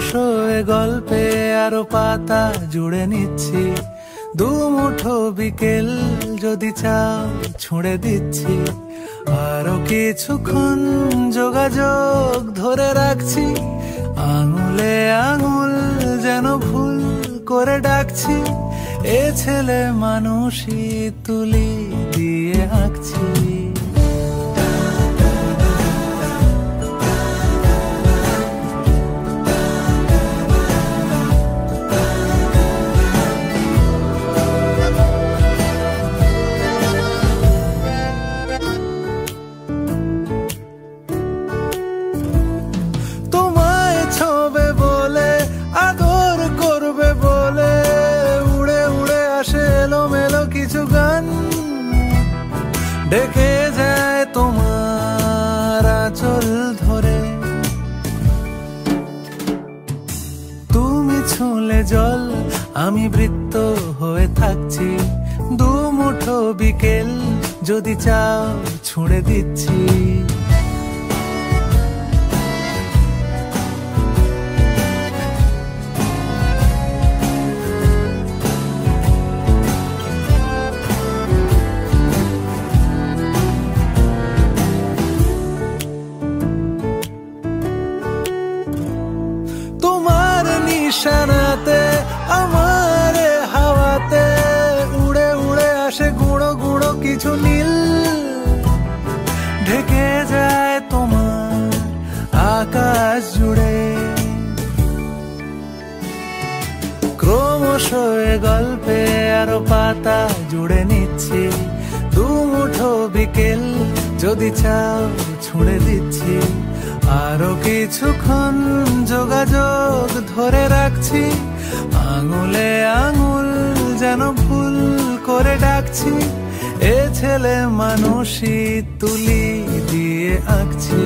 এ গল্পে আরো পাতা জুড়ে নিচ্ছি, দুমুঠো বিকেল যদি চাও ছুঁড়ে দিচ্ছি, আরো কিছুক্ষণ যোগাযোগ ধরে রাখছি, আঙুলে আঙুল যেন ভুল করে ডাকছি, এ ছেলে মানুষই তুলি দিয়ে আঁকছি। কিছু গান ডেকে যায় তোমার আঁচল ধরে, তুমি ছুঁলে জল আমি বৃত্ত হয়ে থাকছি, দুমুঠো বিকেল যদি চাও ছুঁড়ে দিচ্ছি। নিশানাতে আমার হাওয়াতে উড়ে উড়ে আসে গুঁড়ো গুঁড়ো কিছু নীল, ঢেকে যায় তোমার আকাশ জুড়ে। ক্রমশ এ গল্পে আরো পাতা জুড়ে নিচ্ছি, দুমুঠো বিকেল যদি চাও ছুঁড়ে দিচ্ছি, আরো কিছুক্ষণ যোগাযোগ ধরে রাখছি, আঙুলে আঙুল যেন ভুল করে ডাকছি, এ ছেলে মানুষই তুলি দিয়ে আঁকছি।